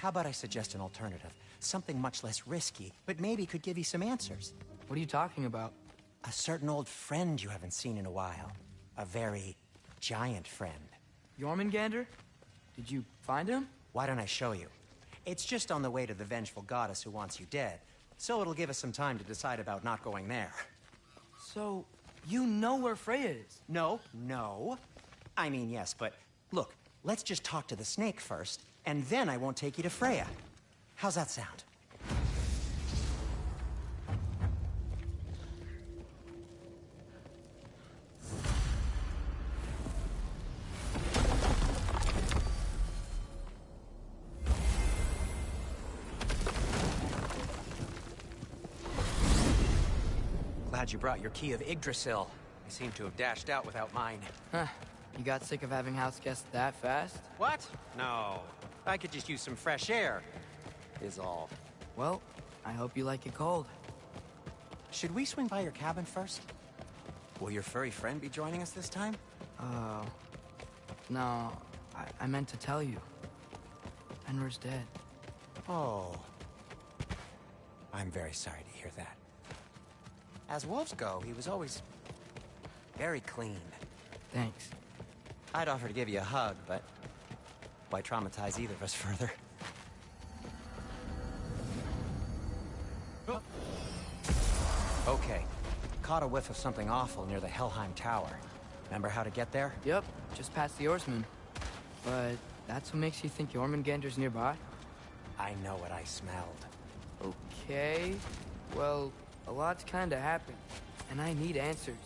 How about I suggest an alternative? Something much less risky, but maybe could give you some answers. What are you talking about? A certain old friend you haven't seen in a while. A very giant friend. Jormungandr? Did you find him? Why don't I show you? It's just on the way to the vengeful goddess who wants you dead, so it'll give us some time to decide about not going there. So, you know where Freya is? No. I mean, yes, but look, let's just talk to the snake first, and then I won't take you to Freya. How's that sound? Glad you brought your key of Yggdrasil. I seem to have dashed out without mine. Huh. You got sick of having house guests that fast? What? No. I could just use some fresh air, is all. Well, I hope you like it cold. Should we swing by your cabin first? Will your furry friend be joining us this time? No. I meant to tell you. Fenrir's dead. Oh. I'm very sorry to hear that. As wolves go, he was always very clean. Thanks. I'd offer to give you a hug, but why traumatize either of us further? Okay. Caught a whiff of something awful near the Helheim Tower. Remember how to get there? Yep, just past the Oarsman. But that's what makes you think Jormungandr's nearby? I know what I smelled. Okay. Well, a lot's kinda happened, and I need answers.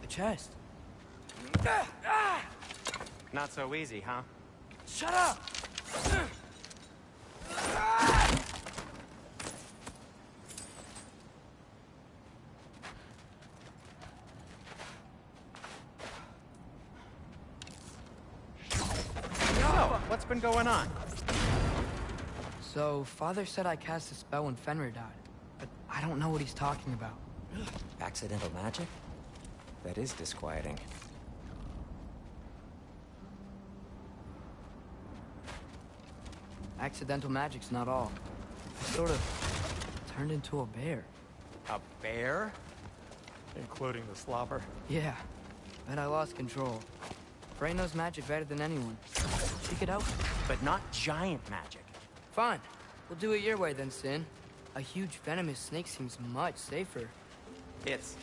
A chest. Not so easy, huh? Shut up! What's been going on? So, Father said I cast a spell when Fenrir died, but I don't know what he's talking about. Accidental magic? That is disquieting. Accidental magic's not all. I sort of turned into a bear. A bear? Including the slobber? Yeah, but I lost control. Frey knows magic better than anyone. She could help. But not giant magic. Fine. We'll do it your way then, Sin. A huge venomous snake seems much safer. It's...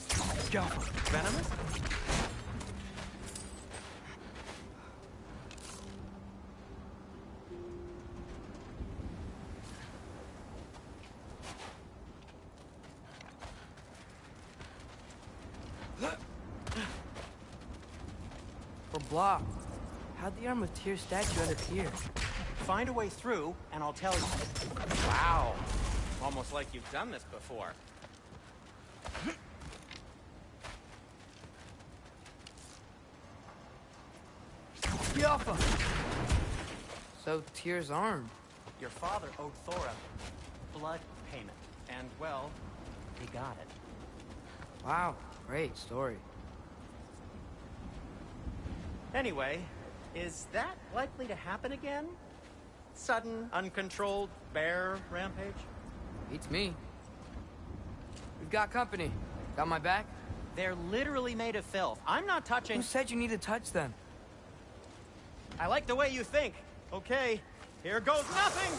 venomous? We're blocked. How'd the Arm of Tears statue end up here? Find a way through, and I'll tell you. Wow. Almost like you've done this before. Yaffa! So, Tyr's arm. Your father owed Thor a blood payment, and, well, he got it. Wow, great story. Anyway, is that likely to happen again? Sudden, uncontrolled bear rampage? Beats me. We've got company. Got my back? They're literally made of filth. I'm not touching... Who said you need to touch them? I like the way you think. Okay, here goes nothing!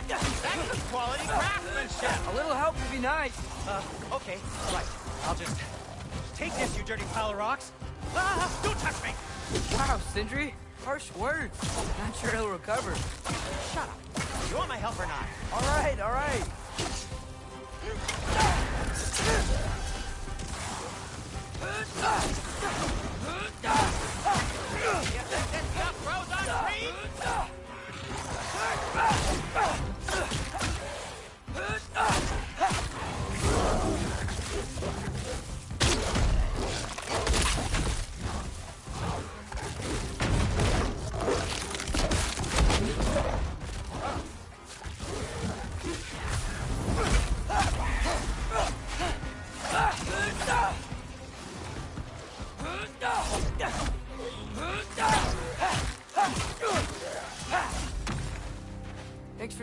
That's quality craftsmanship! A little help would be nice. Okay, right. I'll just take this, you dirty pile of rocks. Ah, don't touch me! Wow, Sindri. Harsh words. Not sure he'll recover. Shut up. You want my help or not? All right, all right. You think this stuff grows on trees?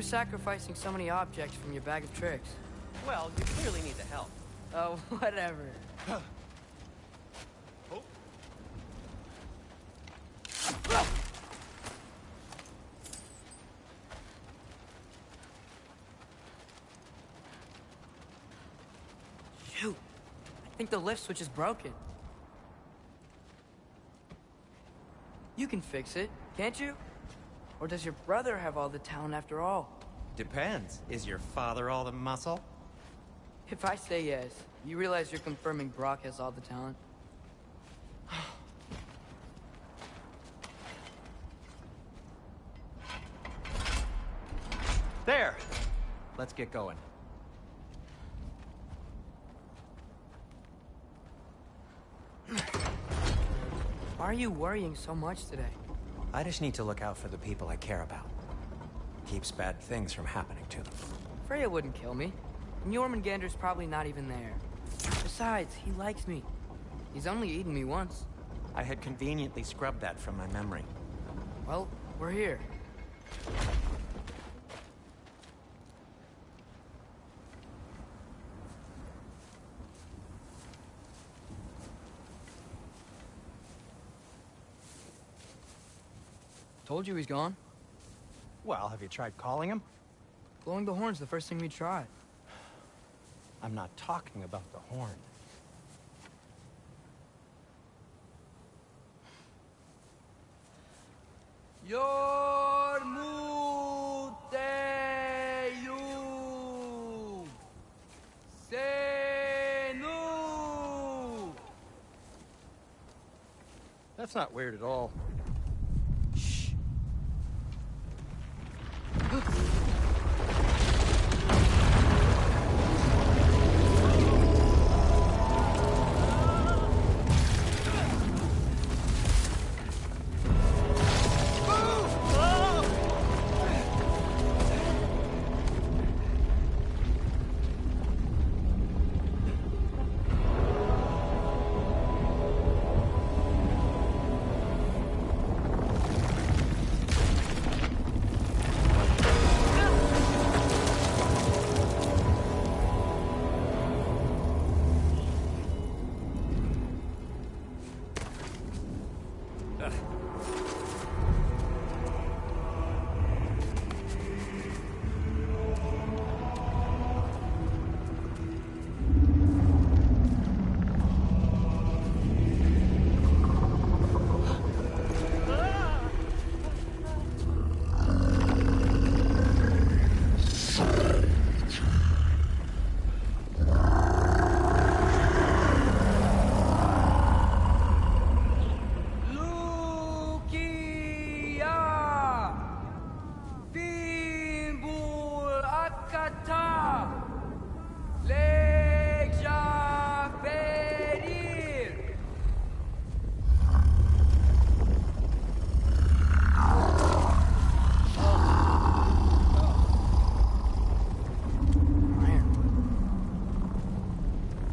sacrificing so many objects from your bag of tricks? Well, you clearly need the help. Oh, whatever. Oh. Shoot. I think the lift switch is broken. You can fix it, can't you? Or does your brother have all the talent after all? Depends. Is your father all the muscle? If I say yes, you realize you're confirming Brock has all the talent? There! Let's get going. Why are you worrying so much today? I just need to look out for the people I care about. Keeps bad things from happening to them. Freya wouldn't kill me. And Jormungandr's probably not even there. Besides, he likes me. He's only eaten me once. I had conveniently scrubbed that from my memory. Well, we're here. Told you he's gone. Well, have you tried calling him? Blowing the horn's the first thing we tried. I'm not talking about the horn. Yormuteyu Senu. That's not weird at all. Shh.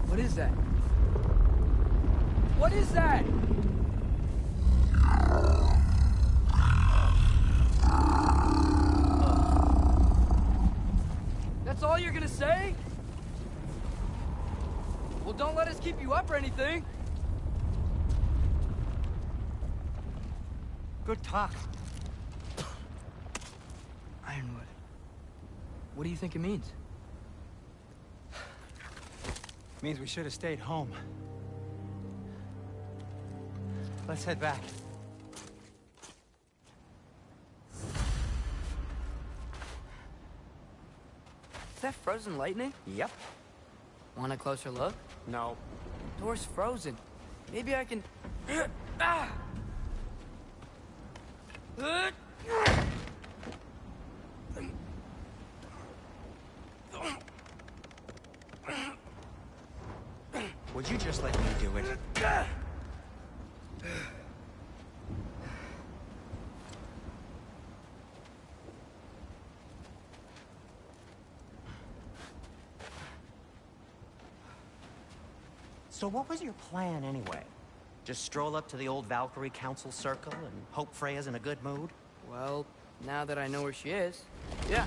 What is that? What is that? That's all you're gonna say? Well, don't let us keep you up or anything. Good talk. Ironwood. What do you think it means? Means we should have stayed home. Let's head back. Is that frozen lightning? Yep. Want a closer look? No. Door's frozen. Maybe I can... Ah! Would you just let me do it? So what was your plan anyway? Just stroll up to the old Valkyrie Council Circle and hope Freya's in a good mood? Well, now that I know where she is, yeah.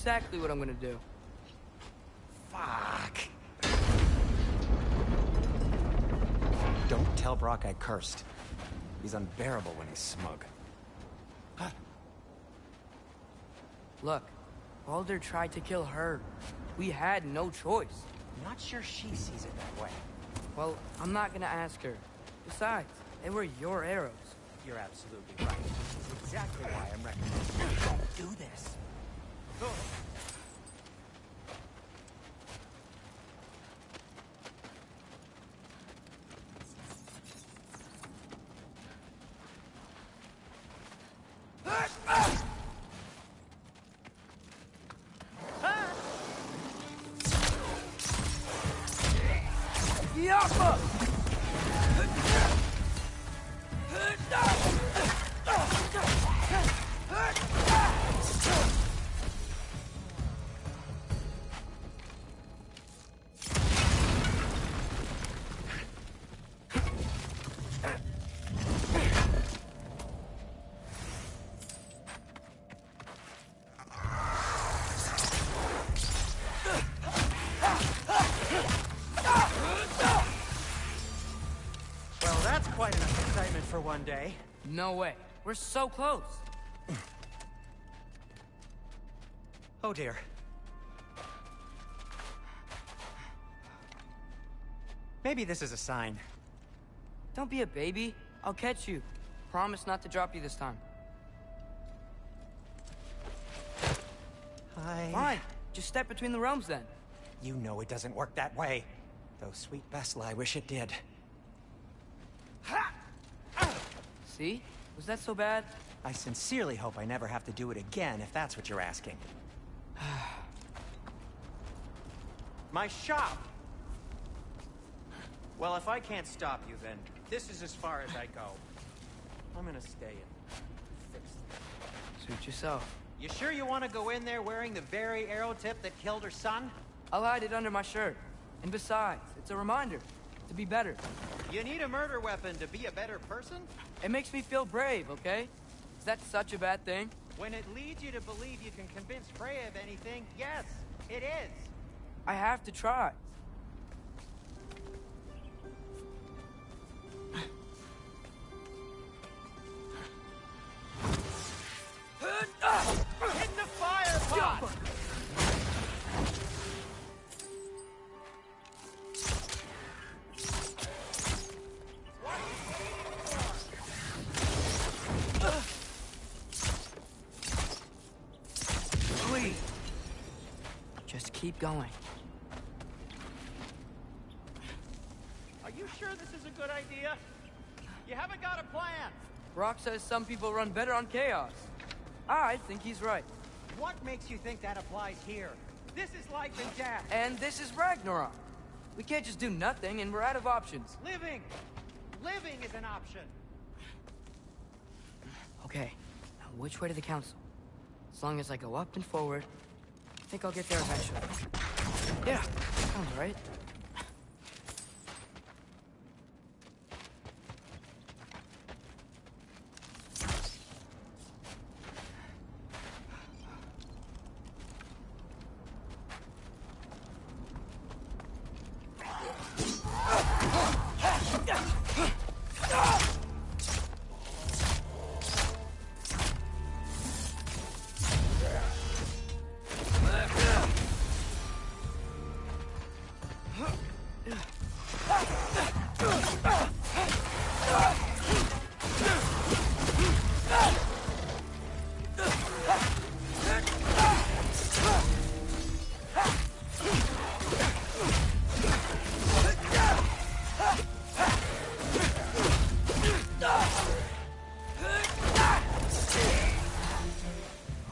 exactly what I'm gonna do. Fuck. Don't tell Brock I cursed. He's unbearable when he's smug. Look, Baldur tried to kill her. We had no choice. I'm not sure she sees it that way. Well, I'm not gonna ask her. Besides, they were your arrows. You're absolutely right. This is exactly why I'm recommending you don't do this. Yappa! Quite enough excitement for one day. No way. We're so close. Oh dear. Maybe this is a sign. Don't be a baby. I'll catch you. Promise not to drop you this time. Fine. Just step between the realms then. You know it doesn't work that way. Though sweet Bessel, I wish it did. See? Was that so bad? I sincerely hope I never have to do it again, if that's what you're asking. My shop! Well, if I can't stop you, then this is as far as I go. I'm gonna stay and fix this. Suit yourself. You sure you want to go in there wearing the very arrow tip that killed her son? I'll hide it under my shirt. And besides, it's a reminder to be better. You need a murder weapon to be a better person? It makes me feel brave, okay? Is that such a bad thing? When it leads you to believe you can convince Freya of anything, yes, it is. I have to try. Hit the fire pot! Please. Just keep going. Are you sure this is a good idea? You haven't got a plan. Brock says some people run better on chaos. I think he's right. What makes you think that applies here? This is life and death. And this is Ragnarok. We can't just do nothing, and we're out of options. Living! Living is an option. Okay, now which way to the council? As long as I go up and forward, I think I'll get there eventually. Yeah, sounds right.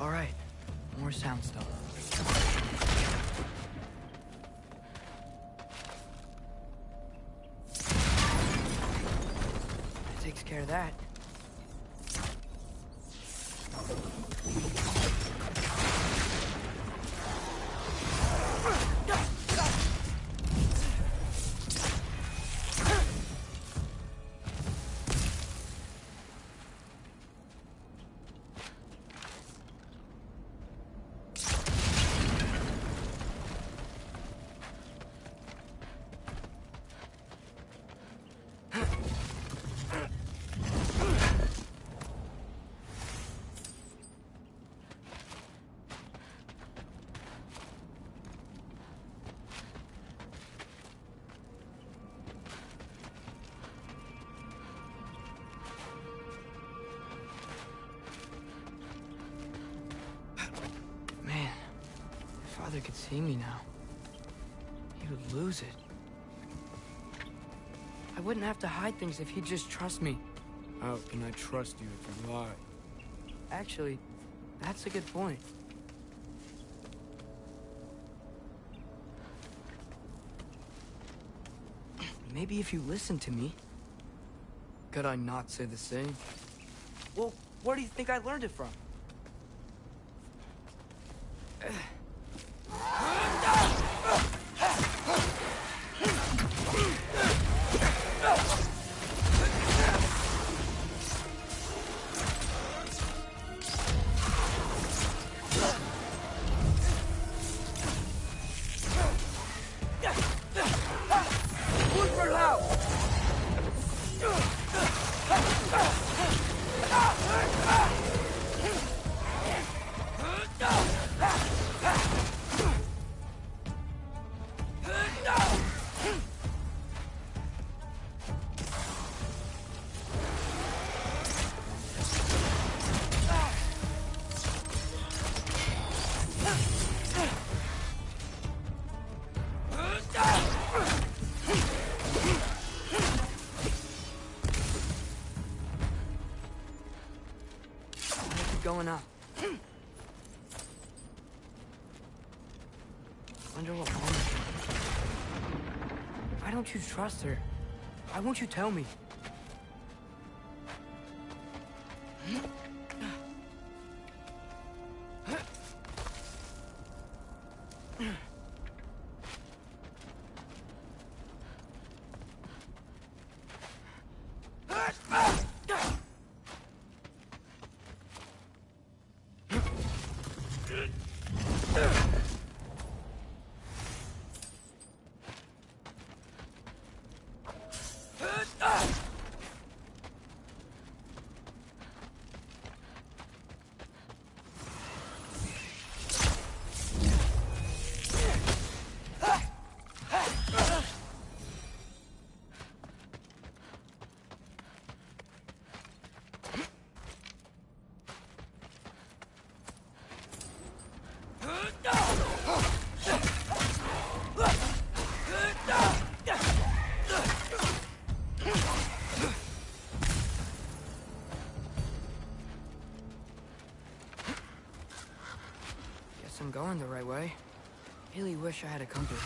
All right, more soundstone. That takes care of that. father could see me now, he would lose it. I wouldn't have to hide things if he'd just trust me. How can I trust you if you lie? Actually, that's a good point. Maybe if you listen to me. Could I not say the same? Well, where do you think I learned it from? Going up. Wonder what Mom is doing. Why don't you trust her? Why won't you tell me? I'm going the right way. Really wish I had a compass.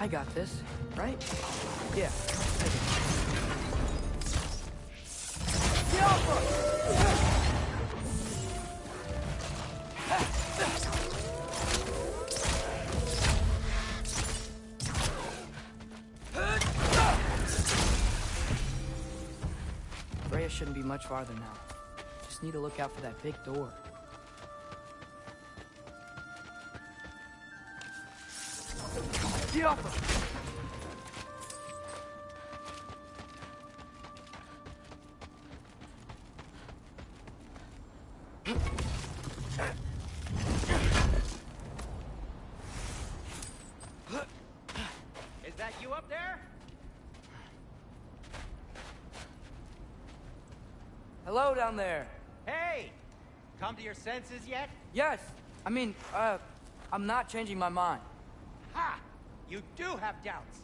I got this, right? Yeah. Get off her! Freya shouldn't be much farther now. Just need to look out for that big door. Get off her! Is that you up there? Hello down there. Hey! Come to your senses yet? Yes. I mean, I'm not changing my mind. Ha! You do have doubts.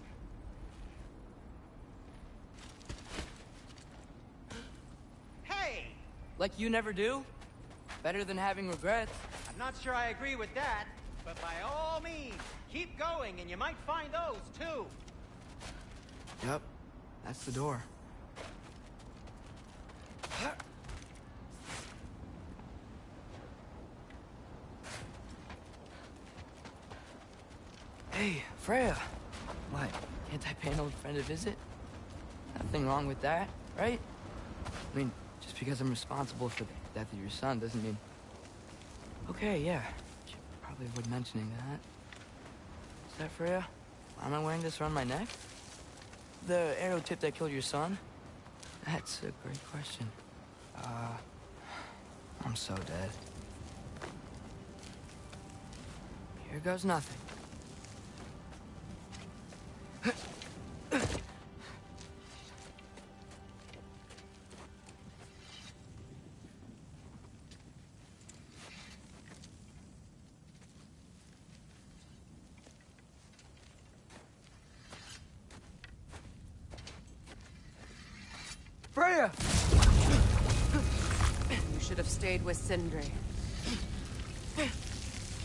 Hey! Like you never do? Better than having regrets. I'm not sure I agree with that, but by all means, keep going and you might find those too. Yep. That's the door. Hey, Freya. What? Can't I pay an old friend a visit? Nothing wrong with that, right? I mean, just because I'm responsible for the death of your son doesn't mean... Okay, yeah. Should probably avoid mentioning that. Is that Freya? Why am I wearing this around my neck? The arrow tip that killed your son? That's a great question. I'm so dead. Here goes nothing. Freya! You should have stayed with Sindri.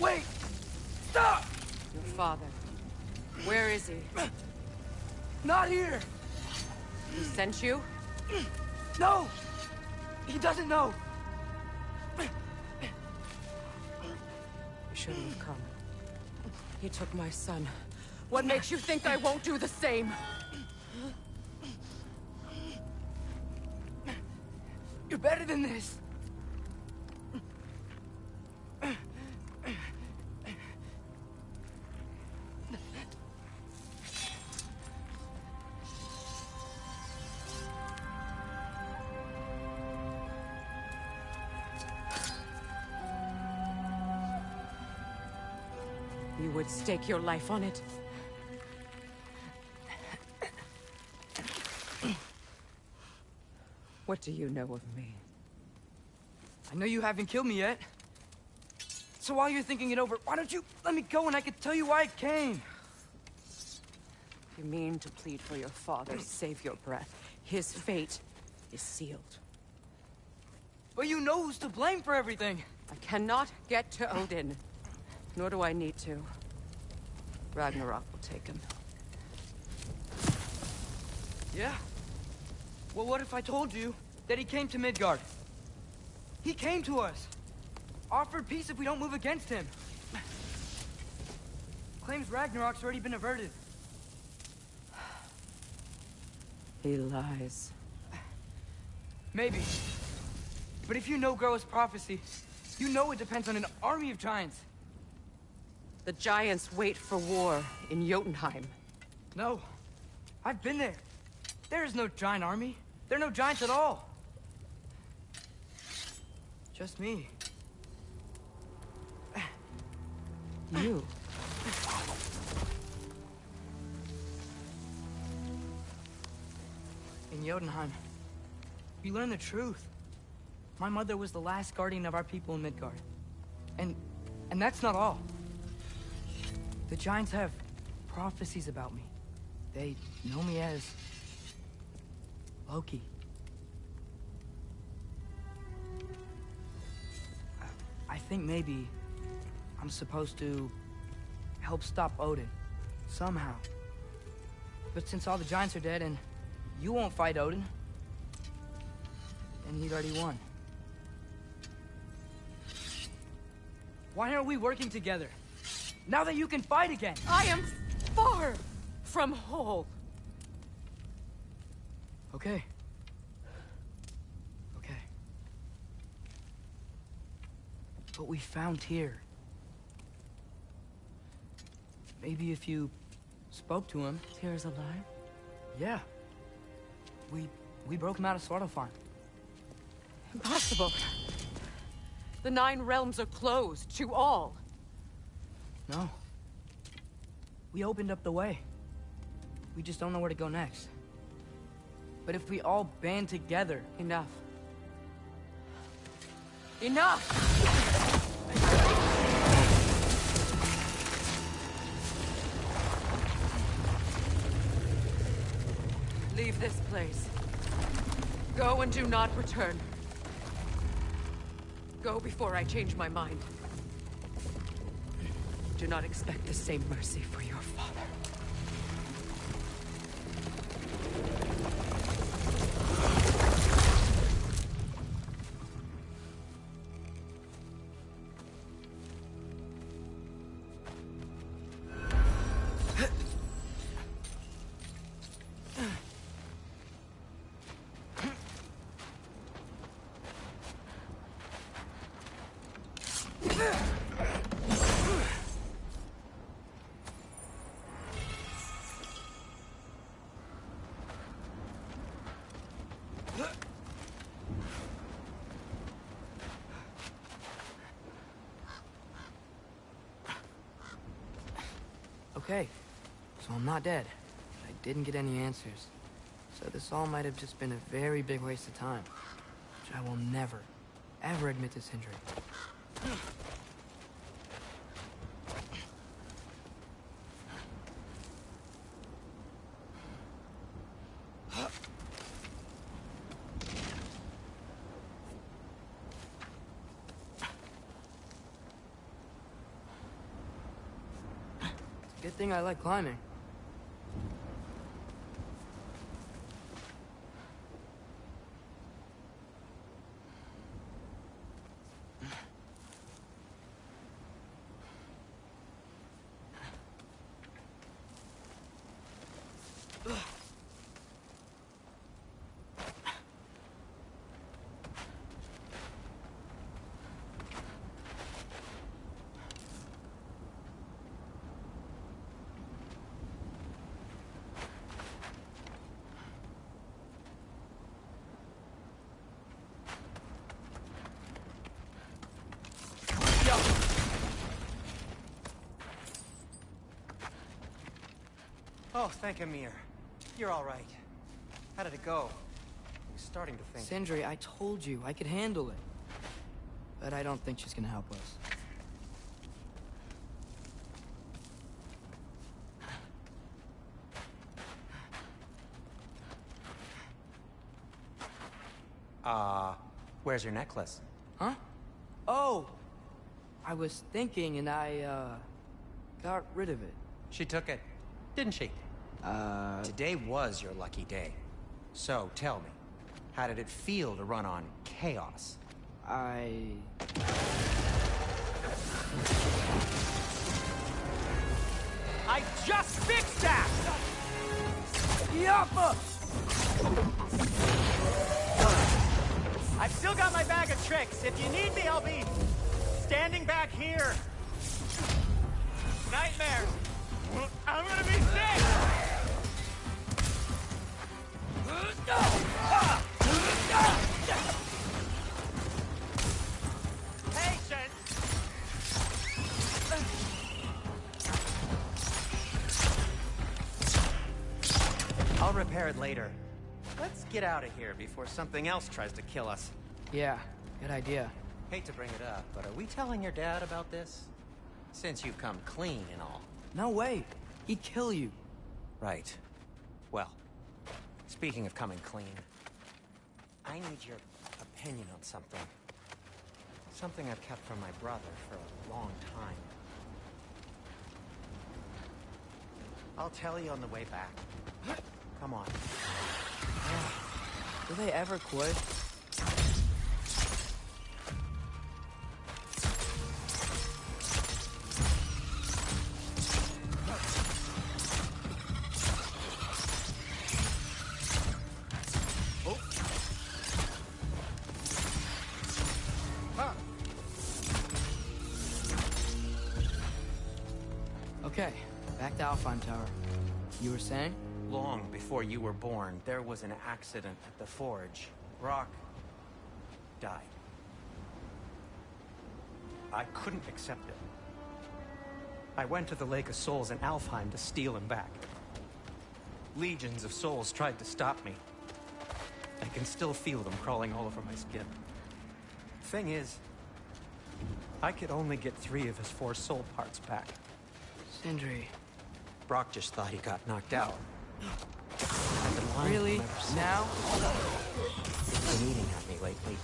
Wait! Stop! Your father. Where is he? Not here! He sent you? No! He doesn't know! You shouldn't have come. He took my son. What makes you think I won't do the same? You're better than this! You would stake your life on it? What do you know of me? I know you haven't killed me yet. So while you're thinking it over, why don't you let me go and I can tell you why I came? You mean to plead for your father, save your breath. His fate is sealed. But you know who's to blame for everything. I cannot get to Odin. Nor do I need to. Ragnarok will take him. Yeah? Well, what if I told you that he came to Midgard? He came to us. Offered peace if we don't move against him. Claims Ragnarok's already been averted. He lies. Maybe. But if you know Groa's prophecy, you know it depends on an army of giants. The giants wait for war in Jotunheim. No. I've been there. There is no giant army. There are no giants at all. Just me. You? In Jotunheim, we learn the truth. My mother was the last guardian of our people in Midgard. And that's not all. The giants have prophecies about me. They know me as Loki. I think maybe I'm supposed to help stop Odin. Somehow. But since all the giants are dead and you won't fight Odin, then he'd already won. Why aren't we working together? Now that you can fight again! I am far from whole. Okay. Okay. But we found Tyr. Maybe if you spoke to him... Tyr's alive? Yeah. We broke him out of Svartalfheim. Impossible. The 9 realms are closed to all. No. We opened up the way. We just don't know where to go next. But if we all band together... Enough. Enough! Leave this place. Go and do not return. Go before I change my mind. Do not expect the same mercy for your father. Okay, so I'm not dead. I didn't get any answers. So this all might have just been a very big waste of time. Which I will never, ever admit to Sindri. Good thing I like climbing. Oh, thank Amir. You're all right. How did it go? I was starting to think... Sindri, I told you I could handle it. But I don't think she's gonna help us. Where's your necklace? Huh? Oh! I was thinking and I, got rid of it. She took it, didn't she? Today was your lucky day. So, tell me, how did it feel to run on chaos? I just fixed that! Yappa! I've still got my bag of tricks. If you need me, I'll be standing back here. Nightmares. I'm gonna be sick! Patience! I'll repair it later. Let's get out of here before something else tries to kill us. Yeah, good idea. Hate to bring it up, but are we telling your dad about this? Since you've come clean and all. No way. He'd kill you. Right. Well, speaking of coming clean, I need your opinion on something. Something I've kept from my brother for a long time. I'll tell you on the way back. Come on. Do they ever quit? Okay, back to Alpine Tower. You were saying? Long before you were born, there was an accident at the forge. Brock died. I couldn't accept it. I went to the Lake of Souls in Alfheim to steal him back. Legions of souls tried to stop me. I can still feel them crawling all over my skin. Thing is, I could only get 3 of his 4 soul parts back. Sindri. Brock just thought he got knocked out. I've been lying to Really? him ever since. Now? He's been eating at me lately.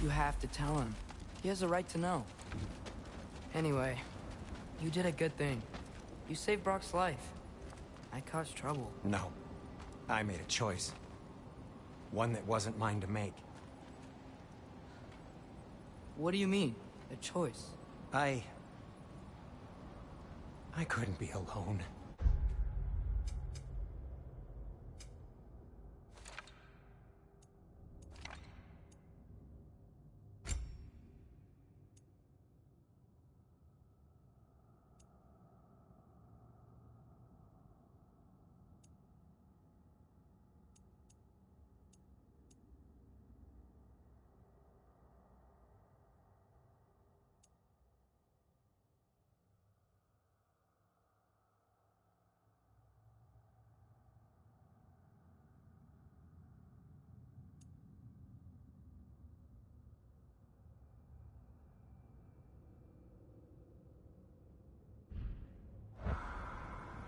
You have to tell him. He has a right to know. Anyway, you did a good thing. You saved Brock's life. I caused trouble. No. I made a choice. One that wasn't mine to make. What do you mean? A choice? I couldn't be alone.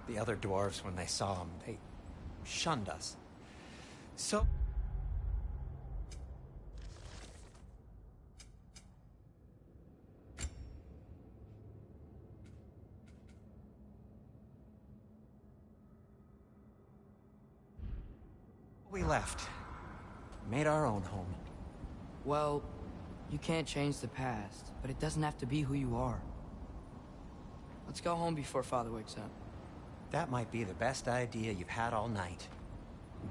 The other dwarves, when they saw him, they shunned us. So... we left. Made our own home. Well, you can't change the past, but it doesn't have to be who you are. Let's go home before Father wakes up. That might be the best idea you've had all night.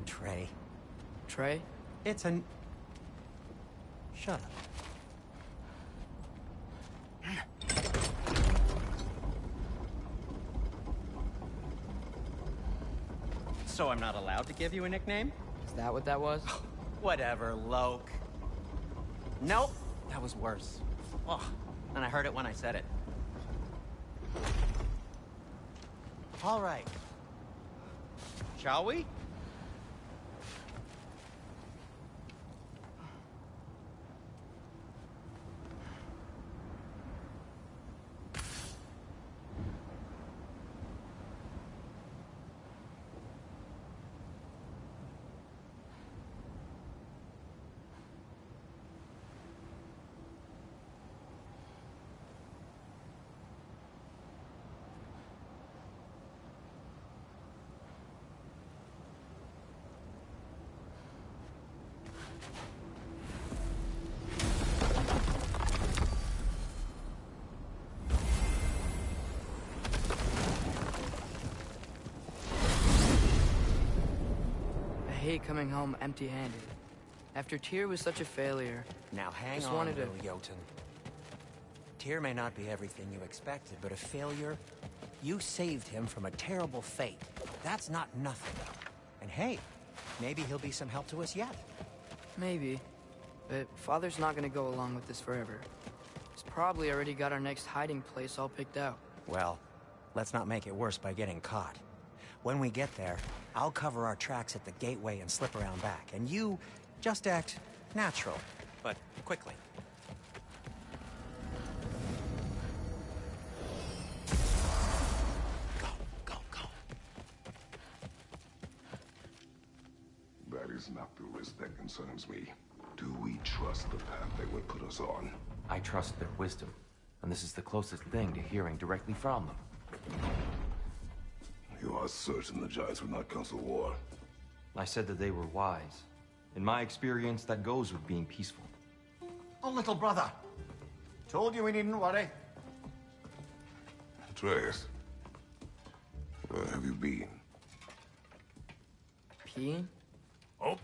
Trey. Trey? It's an... Shut up. So I'm not allowed to give you a nickname? Is that what that was? Whatever, Loke. Nope, that was worse. Oh, and I heard it when I said it. All right. Shall we? I hate coming home empty-handed. After Tyr was such a failure, Now hang Just on, wanted to- little Jotun. Tyr may not be everything you expected, but a failure? You saved him from a terrible fate. That's not nothing. And hey, maybe he'll be some help to us yet. maybe. But Father's not gonna go along with this forever. He's probably already got our next hiding place all picked out. Well, let's not make it worse by getting caught. When we get there, I'll cover our tracks at the gateway and slip around back. And you just act natural. but quickly. Go, go, go. That is not the risk that concerns me. Do we trust the path they would put us on? I trust their wisdom, and this is the closest thing to hearing directly from them. You are certain the Giants would not counsel war? I said that they were wise. In my experience, that goes with being peaceful. Oh, little brother. Told you we needn't worry. Atreus, where have you been? Peeing? Oh.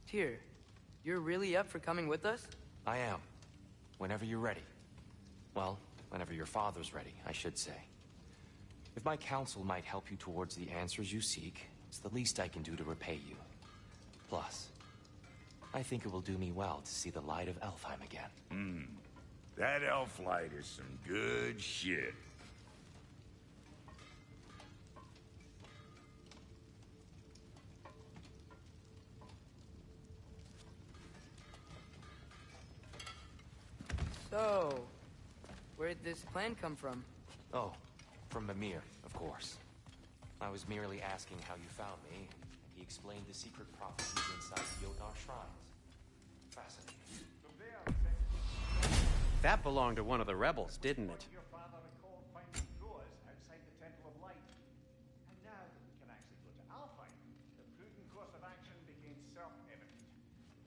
Tyr, you're really up for coming with us? I am. Whenever you're ready. Well, whenever your father's ready, I should say. If my counsel might help you towards the answers you seek, it's the least I can do to repay you. Plus, I think it will do me well to see the light of Elfheim again. That elf light is some good shit. So, where'd this plan come from? Oh, from Mimir, of course. I was merely asking how you found me, and he explained the secret prophecies inside the Jotnar shrines. Fascinating. That belonged to one of the rebels, didn't it? Your father recalled finding drawers outside the Temple of Light. And now that we can actually go to Alfheim, the prudent course of action became self-evident.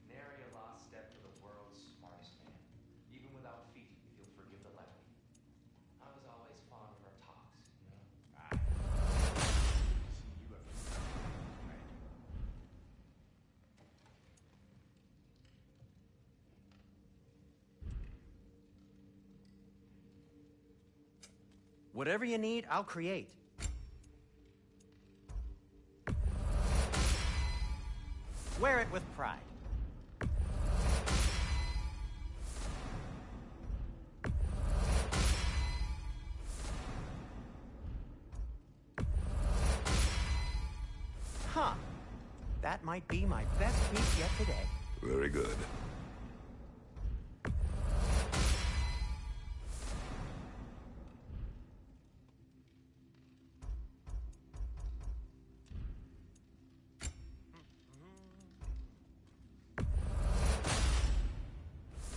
Nary a lost step for the world's smartest man. Even without feet, if you'll forgive the levity. I was always fond of our talks, you know? See you have right. Whatever you need, I'll create. Wear it with pride. Huh. That might be my best piece yet today. Very good.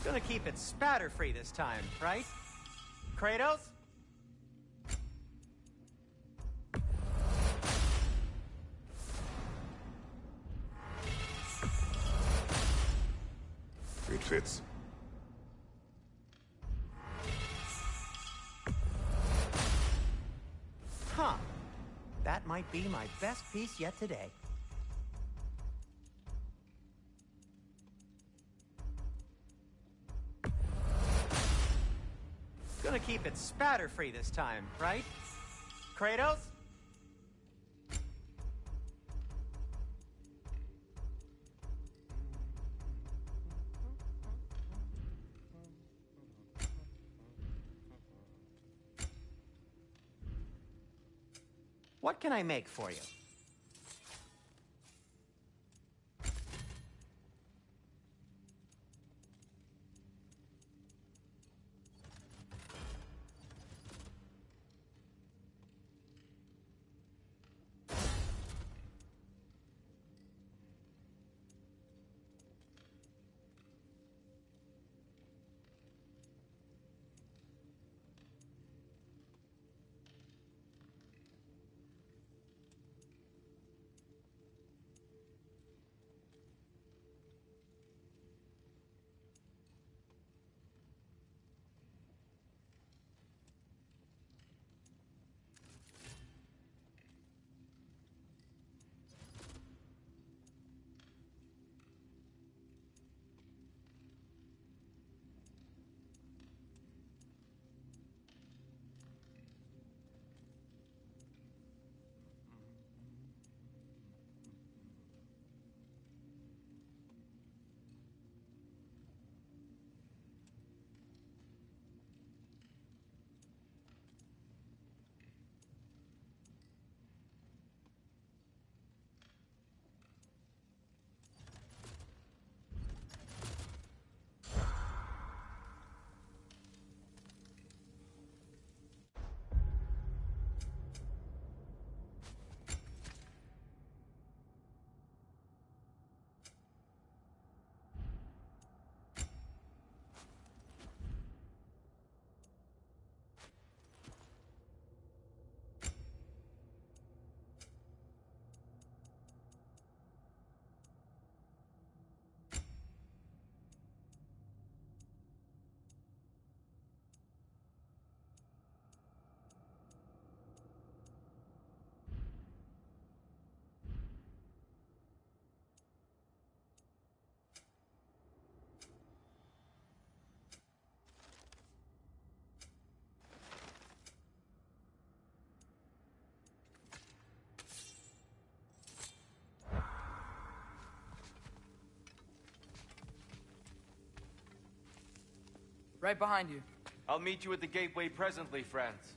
Gonna keep it spatter-free this time, right? Kratos? It fits. Huh. That might be my best piece yet today. Gonna keep it spatter-free this time, right? Kratos? What can I make for you? Right behind you. I'll meet you at the gateway presently, friends.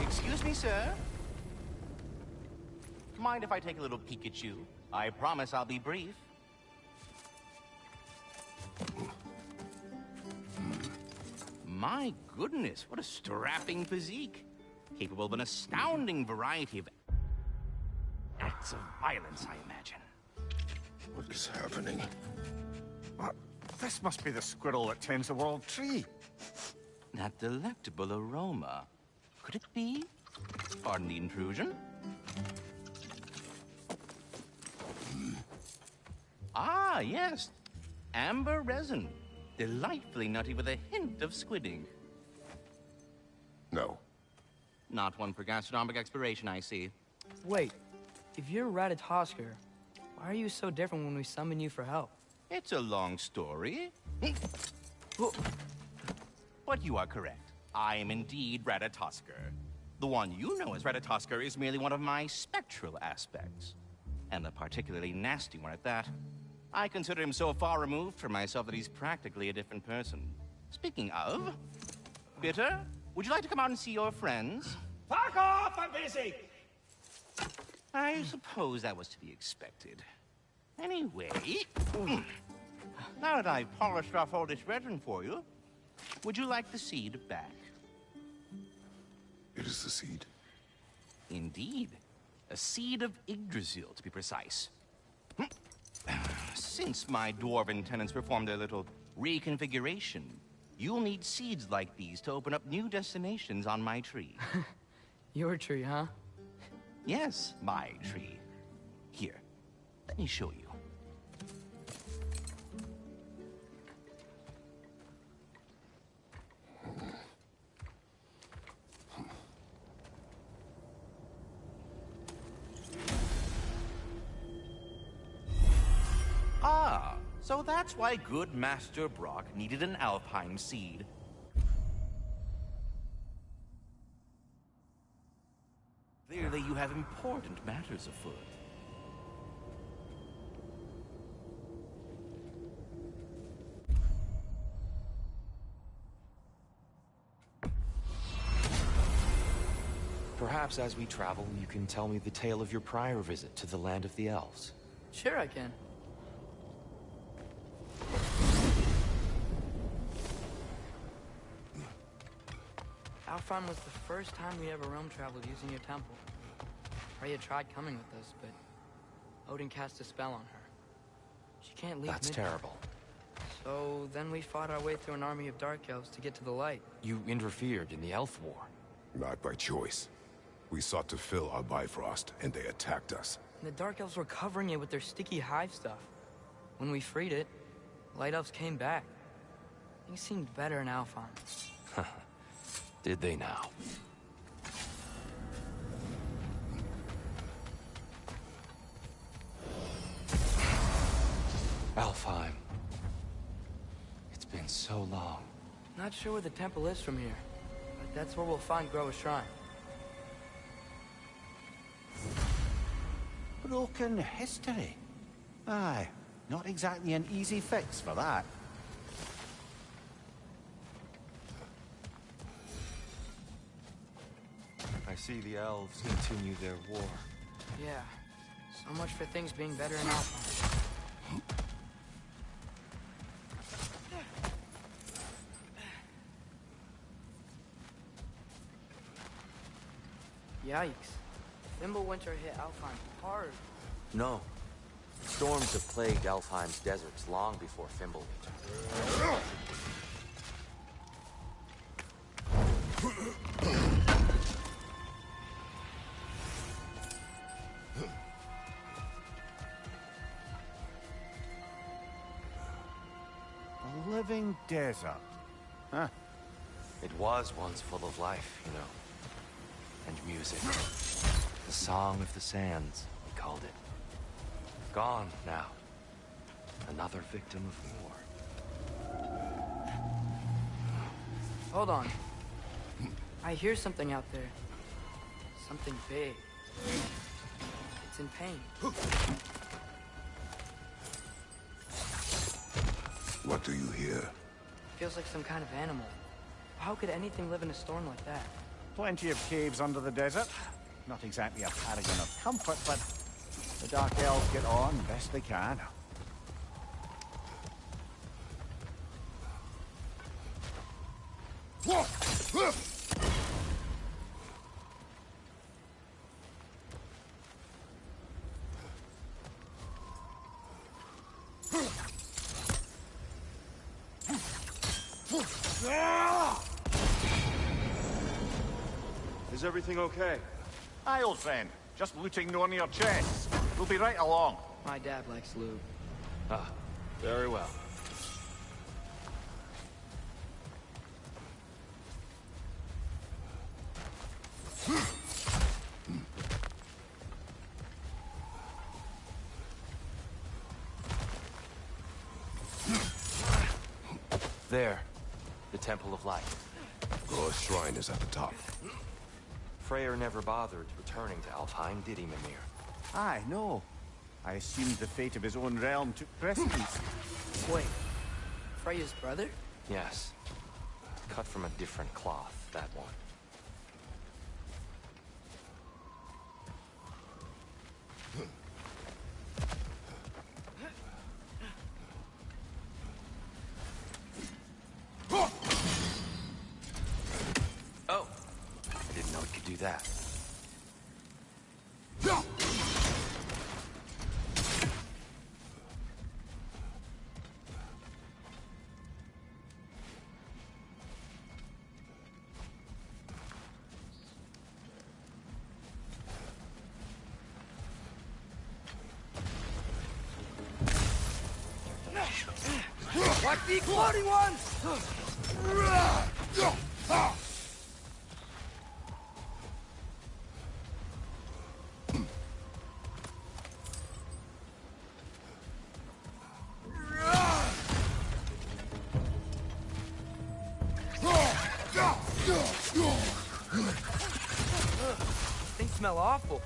Excuse me, sir. Mind if I take a little peek at you? I promise I'll be brief. My goodness, what a strapping physique. Capable of an astounding variety of acts of violence, I imagine. What is happening? What? This must be the squirrel that tends the world tree. That delectable aroma. Could it be? Pardon the intrusion. Ah, yes. Amber resin. Delightfully nutty with a hint of squidding. No. Not one for gastronomic exploration, I see. Wait, if you're Ratatosker, why are you so different when we summon you for help? It's a long story. But you are correct. I am indeed Ratatosker. The one you know as Ratatosker is merely one of my spectral aspects. And a particularly nasty one at that. I consider him so far removed from myself that he's practically a different person. Speaking of, Bitter, would you like to come out and see your friends? Fuck off! I'm busy! I suppose that was to be expected. Anyway, now that I've polished off all this resin for you, would you like the seed back? It is the seed. Indeed. A seed of Yggdrasil, to be precise. Since my dwarven tenants performed their little reconfiguration, you'll need seeds like these to open up new destinations on my tree. Your tree, huh? Yes, my tree. Here, let me show you. Ah, so that's why good Master Brock needed an Alpine seed. Clearly you have important matters afoot. Perhaps as we travel, you can tell me the tale of your prior visit to the land of the elves. Sure I can. Alfheim was the first time we ever roam traveled using your temple. Freya tried coming with us, but Odin cast a spell on her. She can't leave That's midnight. terrible. So then we fought our way through an army of dark elves to get to the light. You interfered in the elf war. Not by choice. We sought to fill our Bifrost, and they attacked us. And the dark elves were covering it with their sticky hive stuff. When we freed it, light elves came back. Things seemed better in Alfheim. Did they now? Alfheim. It's been so long. Not sure where the temple is from here, but that's where we'll find Groa's shrine. Broken history. Aye, not exactly an easy fix for that. I see the elves continue their war. Yeah, so much for things being better in Alpha. Yikes. Winter hit Alfheim hard. No. Storms have plagued Alfheim's deserts long before Fimbulwinter. A living desert. Huh. It was once full of life, you know. And music. The Song of the Sands, we called it. Gone now. Another victim of war. Hold on. I hear something out there. Something big. It's in pain. What do you hear? Feels like some kind of animal. How could anything live in a storm like that? Plenty of caves under the desert. Not exactly a paragon of comfort, but the Dark Elves get on best they can. Is everything okay? Aye, old friend. Just looting no near chests. We'll be right along. My dad likes lube. Ah, very well. There. The Temple of Light. Our shrine is at the top. Freyr never bothered returning to Alfheim, did he, Mimir? Aye, no. I assumed the fate of his own realm took precedence. Wait. Freya's brother? Yes. Cut from a different cloth, that one. Oh! Didn't know it could do that. Watch the exploding ones! Things smell awful.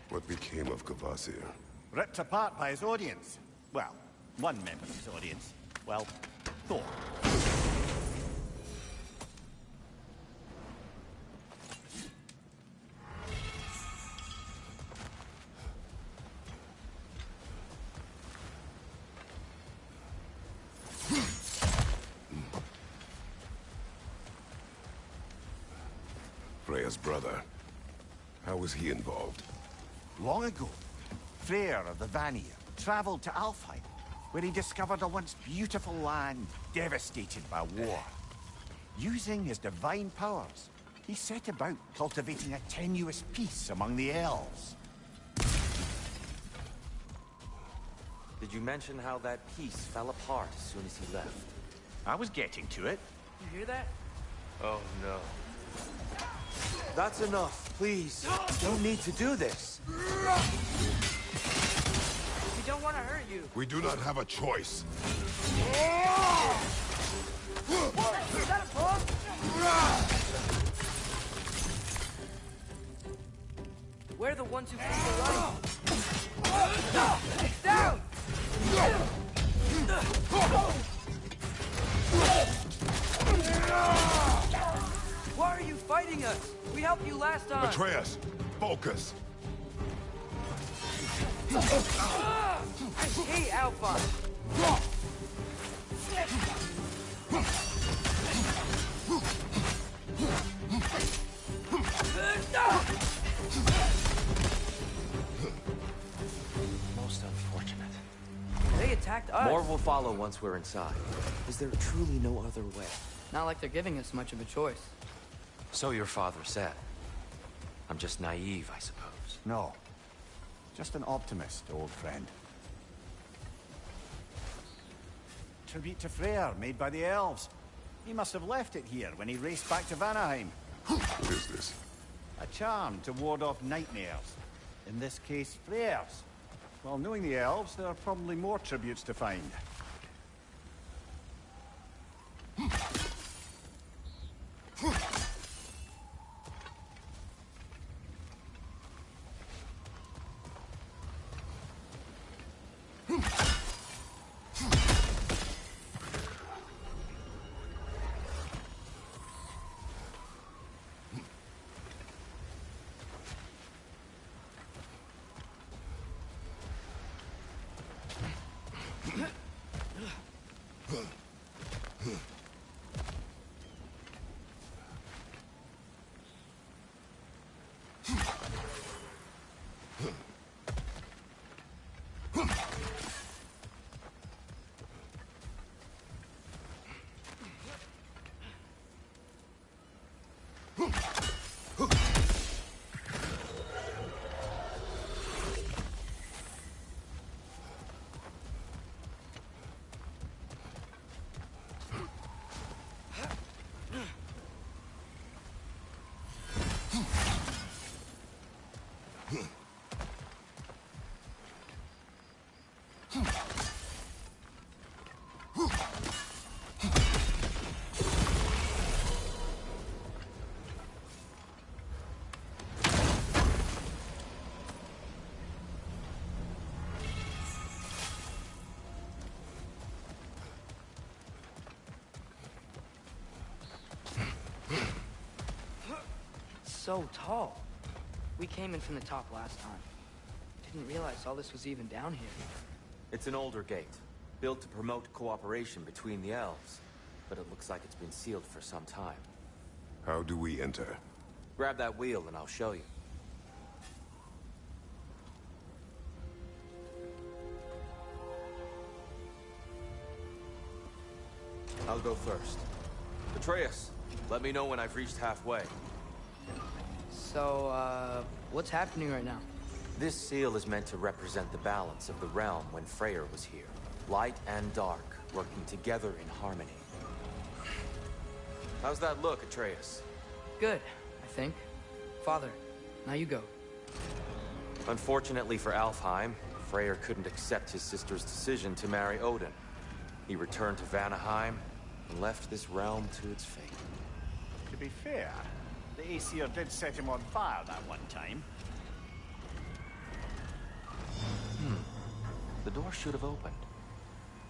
What became of Kvasir? Ripped apart by his audience. Well, one member of his audience. Well, Thor. Freya's brother. How was he involved? Long ago, Freyr of the Vanir traveled to Alfheim, where he discovered a once beautiful land devastated by war. Using his divine powers, he set about cultivating a tenuous peace among the elves. Did you mention how that piece fell apart as soon as he left? I was getting to it. You hear that? Oh, no. That's enough, please. No need to do this. We don't want to hurt you. We do not have a choice. Is that a bug? We're the ones who keep the light. Down! Why are you fighting us? We helped you last time. Atreus, focus. I hate Alpha. Most unfortunate. They attacked us. More will follow once we're inside. Is there truly no other way? Not like they're giving us much of a choice. So your father said. I'm just naive, I suppose. No. Just an optimist, old friend. tribute to Freyr made by the elves. He must have left it here when he raced back to Vanaheim. What is this? A charm to ward off nightmares. In this case, Freyr's. Well, knowing the elves, there are probably more tributes to find. So tall. We came in from the top last time. Didn't realize all this was even down here. It's an older gate, built to promote cooperation between the elves. But it looks like it's been sealed for some time. How do we enter? Grab that wheel and I'll show you. I'll go first. Atreus, let me know when I've reached halfway. So, what's happening right now? This seal is meant to represent the balance of the realm when Freyr was here. Light and dark, working together in harmony. How's that look, Atreus? Good, I think. Father, now you go. Unfortunately for Alfheim, Freyr couldn't accept his sister's decision to marry Odin. He returned to Vanaheim and left this realm to its fate. To be fair, the Aesir did set him on fire that one time. The door should have opened.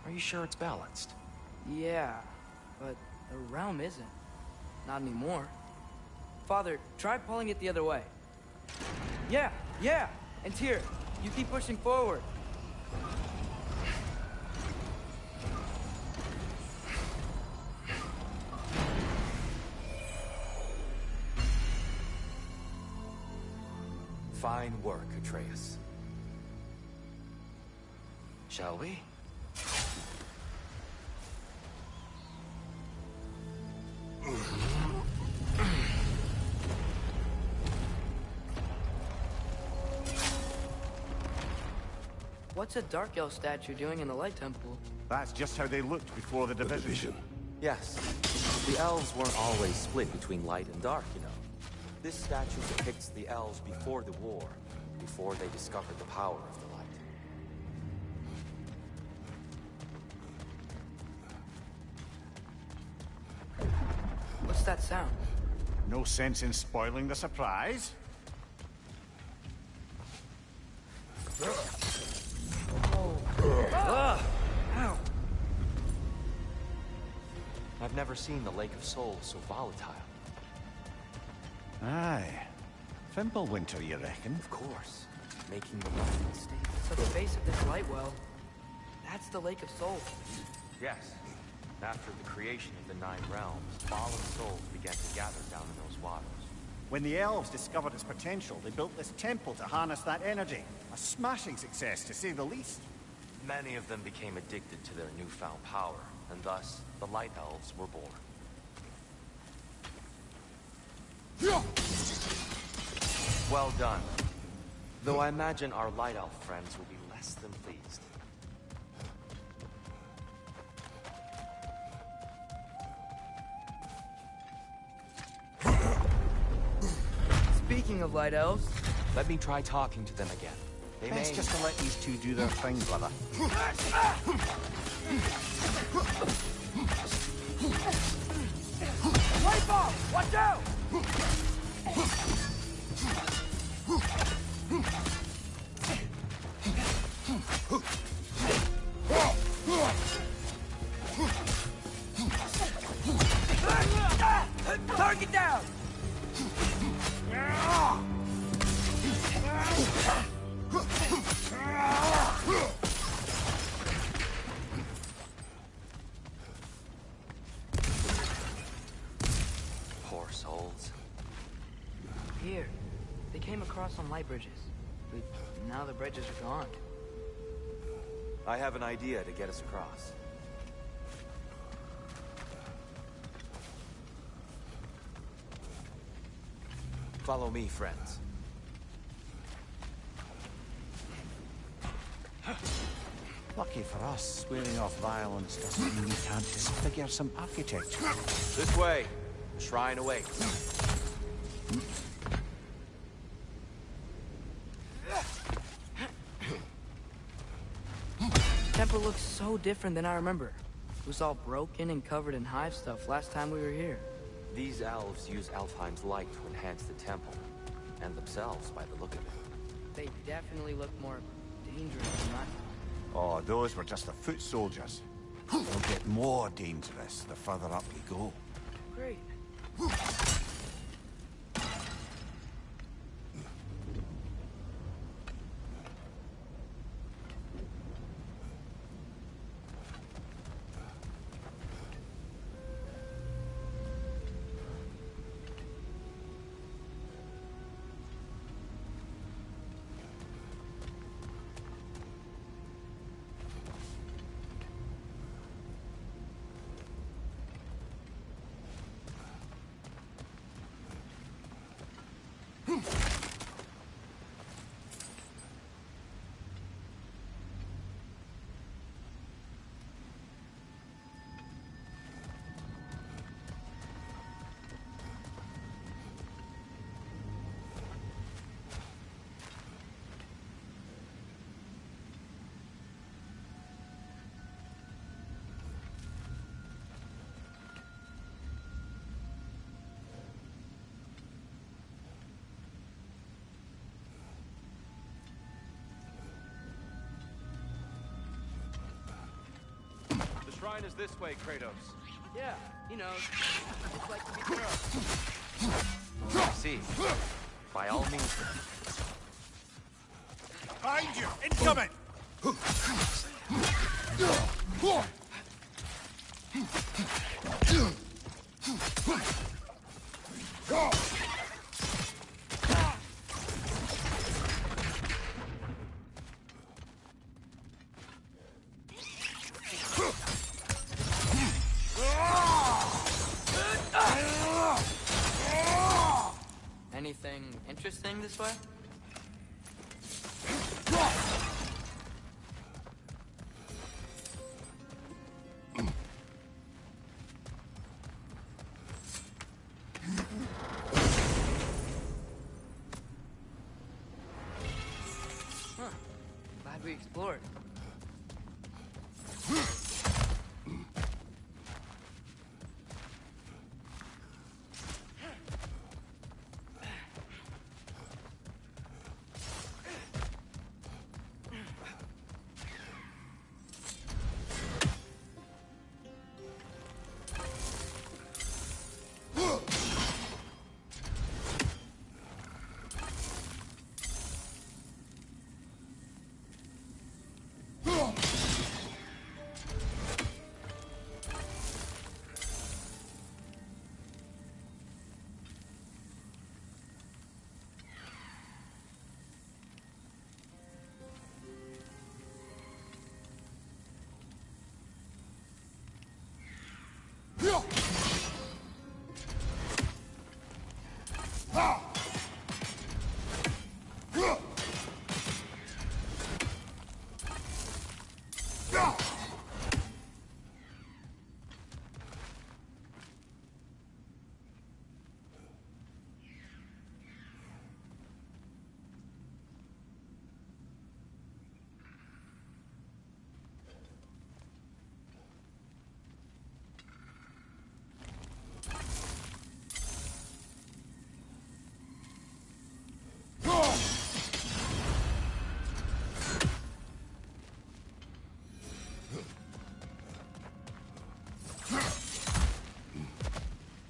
Are you sure it's balanced? Yeah, but the realm isn't. Not anymore. Father, try pulling it the other way. Yeah! And Tyr, you keep pushing forward. Fine work, Atreus. Shall we? What's a Dark Elf statue doing in the Light Temple? That's just how they looked before the The division. division. Yes. The elves weren't always split between light and dark, you know. This statue depicts the elves before the war, before they discovered the power of the light. What's that sound? No sense in spoiling the surprise. Ow! I've never seen the Lake of Souls so volatile. Aye. Fimbulwinter, you reckon? Of course, making the light unstable. So the base of this light well, that's the Lake of Souls. Yes. After the creation of the Nine Realms, fallen souls began to gather down in those waters. When the elves discovered its potential, they built this temple to harness that energy. A smashing success, to say the least. Many of them became addicted to their newfound power, and thus, the Light Elves were born. Well done. Though I imagine our Light Elf friends will be less than pleased. Speaking of light elves... Let me try talking to them again. They Best may... just to let these two do their thing, brother. Wipe off! Watch out! Target down! Poor souls. Here. They came across some light bridges. But now the bridges are gone. I have an idea to get us across. Follow me, friends. Lucky for us, swearing off violence doesn't mean we can't disfigure some architecture. This way. The shrine awaits. Temple looks so different than I remember. It was all broken and covered in hive stuff last time we were here. These elves use Alfheim's light to enhance the temple, and themselves by the look of it. They definitely look more dangerous than mine. Oh, those were just the foot soldiers. They'll get more dangerous the further up we go. Great. The shrine is this way, Kratos. Yeah, you know, it's like to be thorough. I see. By all means. Behind you! Incoming! Anything interesting this way? Huh. Glad we explored.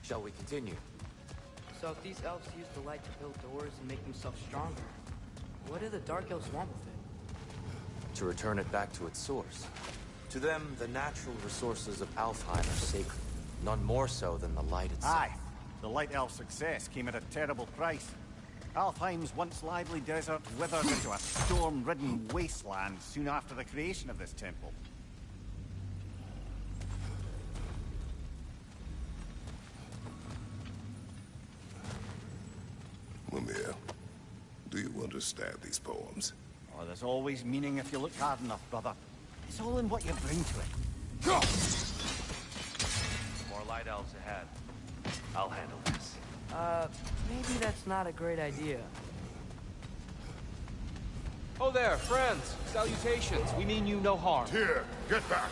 Shall we continue? So if these elves use the light to build doors and make themselves stronger, what do the Dark Elves want with it? To return it back to its source. To them, the natural resources of Alfheim are sacred. None more so than the light itself. Aye. The Light Elf success came at a terrible price. Alfheim's once lively desert withered into a storm-ridden wasteland soon after the creation of this temple. Mimir, do you understand these poems? Oh, there's always meaning if you look hard enough, brother. It's all in what you bring to it. More light elves ahead. I'll handle this. Maybe that's not a great idea. Oh there, friends! Salutations! We mean you no harm. Here, get back!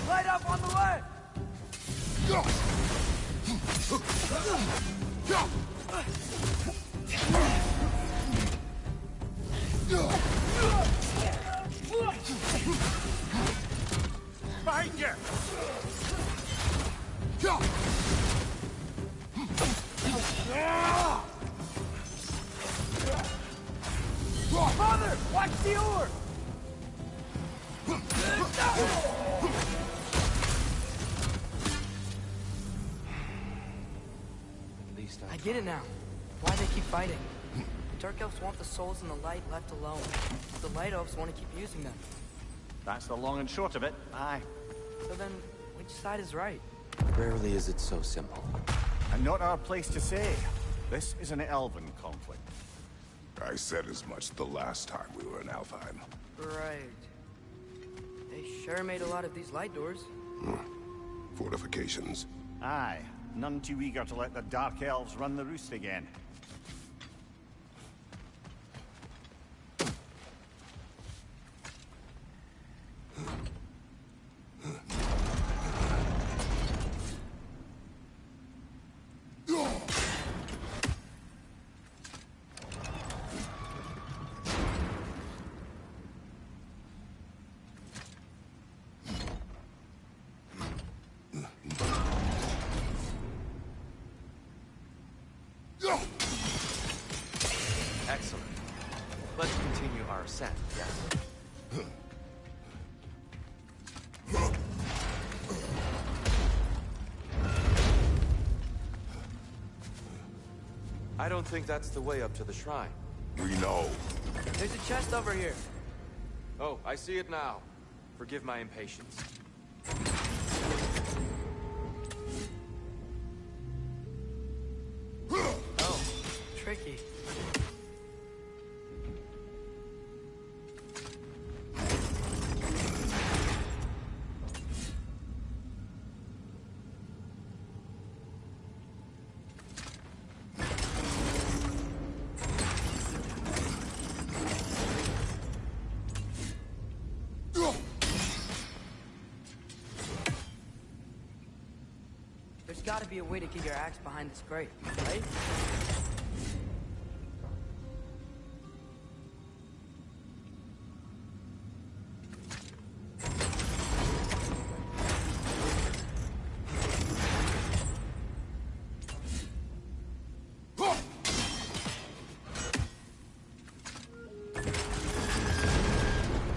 Light up on the left! Behind you! Father, watch the oar! At least I get it now. Why they keep fighting. The Dark Elves want the souls in the light left alone. The Light Elves want to keep using them. That's the long and short of it. Aye. So then, which side is right? Rarely is it so simple. And not our place to say. This is an elven conflict. I said as much the last time we were in Alfheim. Right. They sure made a lot of these light doors. Fortifications. Aye. None too eager to let the Dark Elves run the roost again. Excellent. Let's continue our ascent, yes? I don't think that's the way up to the shrine. We know. There's a chest over here. Oh, I see it now. Forgive my impatience. Oh, tricky. There's gotta be a way to get your axe behind this grate, right?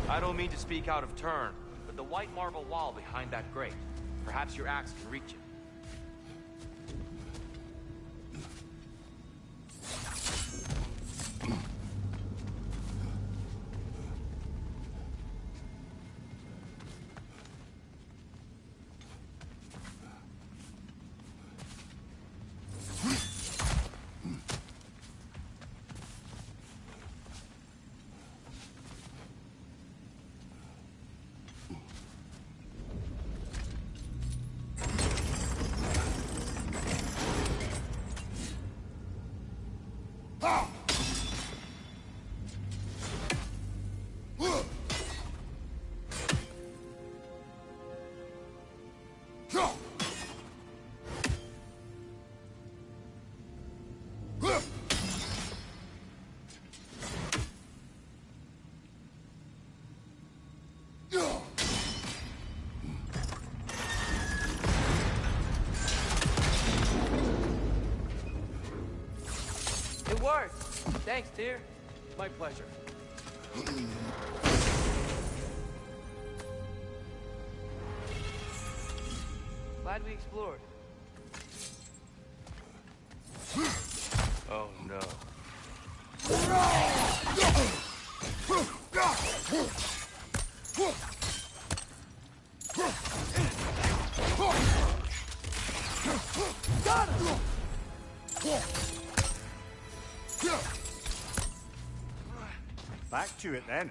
I don't mean to speak out of turn, but the white marble wall behind that grate. Perhaps your axe can reach it. It worked! Thanks, dear. My pleasure. Glad we explored. Oh no. Got him! Back to it then.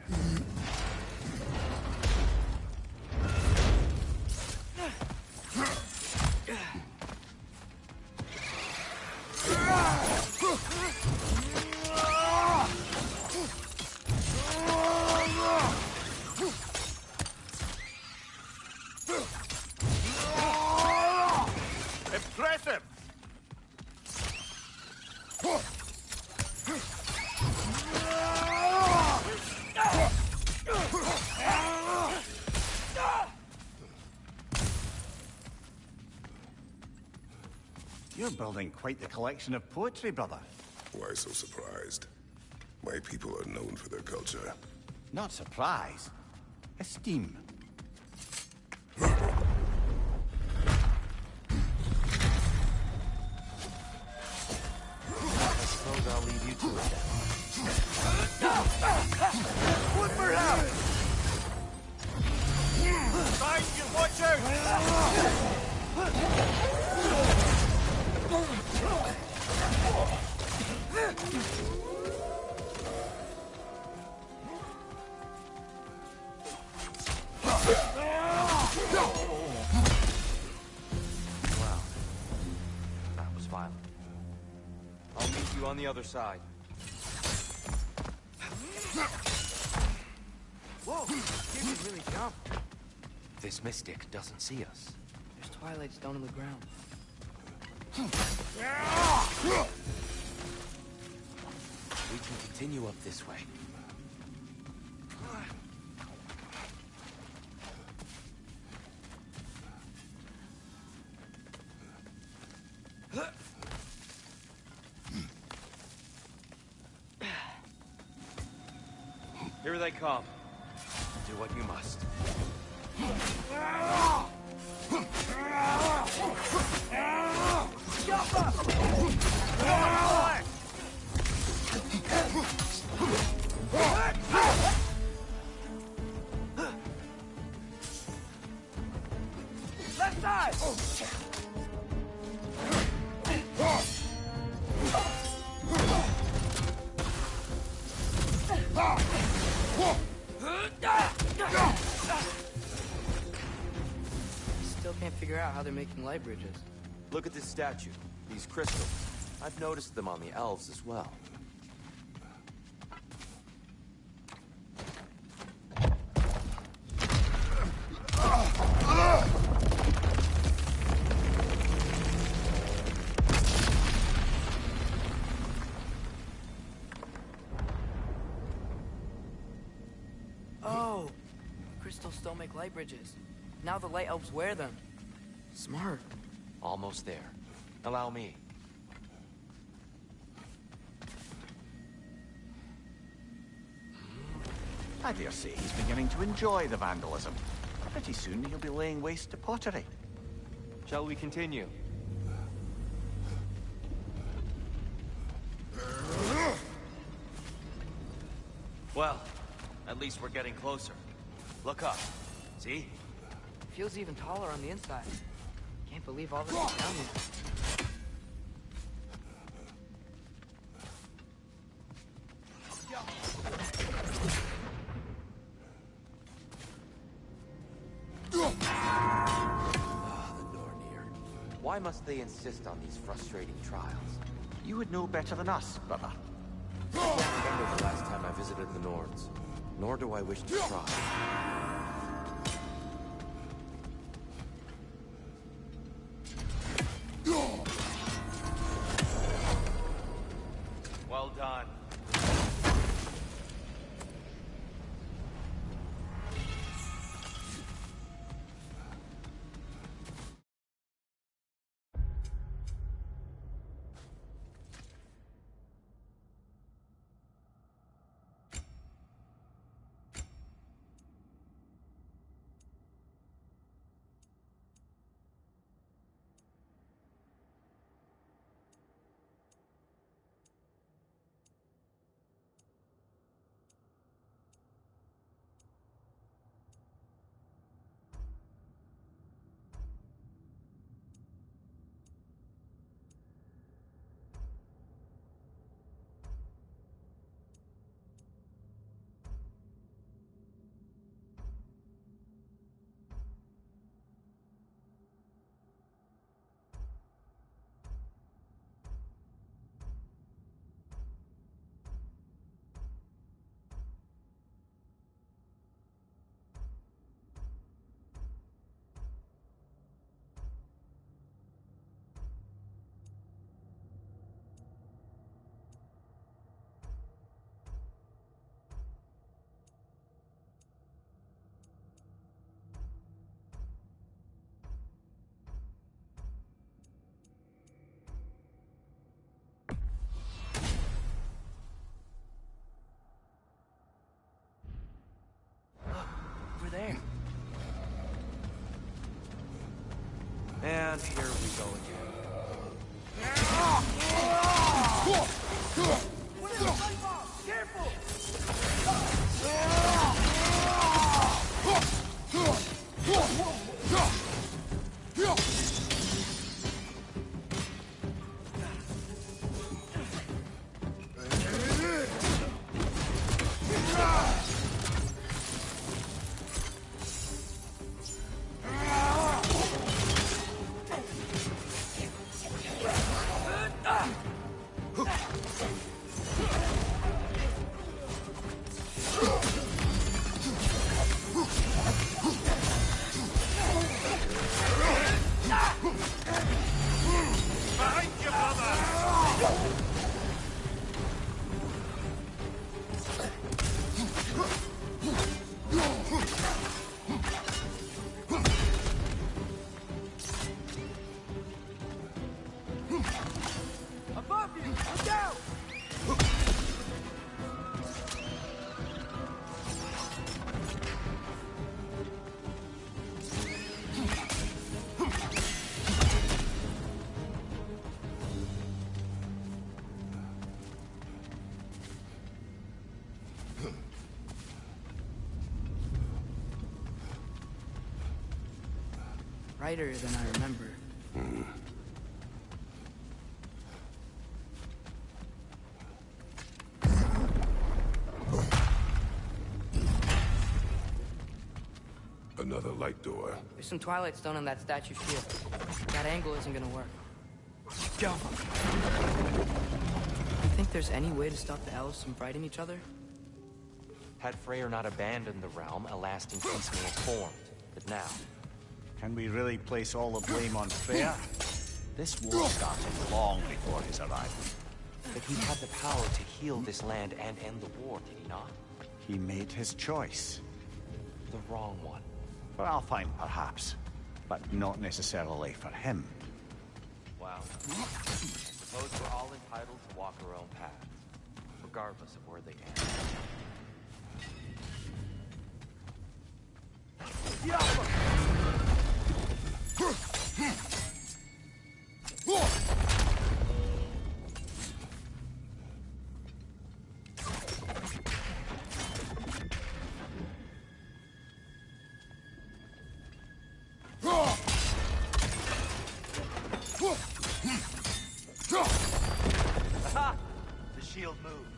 Impressive! You're building quite the collection of poetry, brother. Why so surprised? My people are known for their culture. Not surprise. Esteem. I suppose I'll leave you to it then. Look for him! Side, you watch out! Wow. That was violent. I'll meet you on the other side. Whoa! You can really jump. This mystic doesn't see us. There's Twilight Stone on the ground. We can continue up this way. Here they come. Do what you must. Left side! Still can't figure out how they're making light bridges. Look at this statue. These crystals. I've noticed them on the elves as well. Oh! Crystals still make light bridges. Now the light elves wear them. Smart. Almost there. Allow me. I dare say he's beginning to enjoy the vandalism. Pretty soon he'll be laying waste to pottery. Shall we continue? Well, at least we're getting closer. Look up. See? Feels even taller on the inside. Can't believe all this is down here. The Nornir. Why must they insist on these frustrating trials? You would know better than us, brother. I can't remember the last time I visited the Nords. Nor do I wish to try. son. Over there. And here we go again. Brighter than I remember. Another light door. There's some Twilight Stone on that statue shield. That angle isn't gonna work. Go. You think there's any way to stop the elves from fighting each other? Had Freyr not abandoned the realm, a lasting peace may have formed. But now, Can we really place all the blame on Freyr? This war started long before his arrival. but he had the power to heal this land and end the war, did he not? He made his choice. The wrong one. For Alfheim, perhaps. But not necessarily for him. Well, suppose we're all entitled to walk our own paths, regardless of where they end. Aha! The shield moved.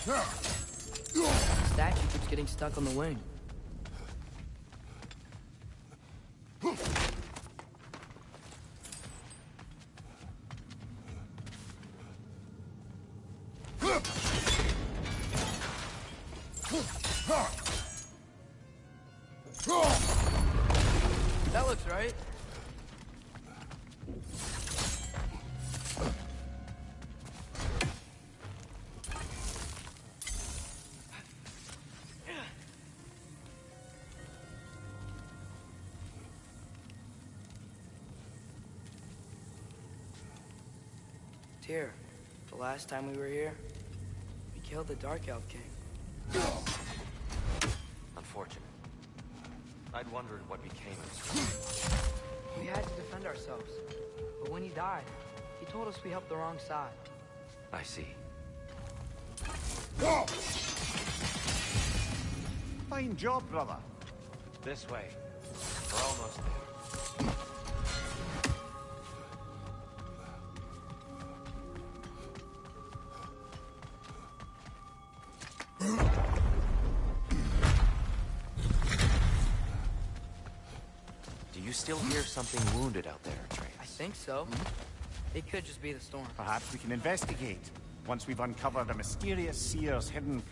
The statue keeps getting stuck on the wing. That looks right. Tyr, the last time we were here, we killed the Dark Elf King. Unfortunate. I'd wondered what became of him. We had to defend ourselves. But when he died, he told us we helped the wrong side. I see. Fine job, brother. This way. We're almost there. Do you still hear something wounded out there, Atreus? I think so. It could just be the storm. Perhaps we can investigate once we've uncovered a mysterious seer's hidden...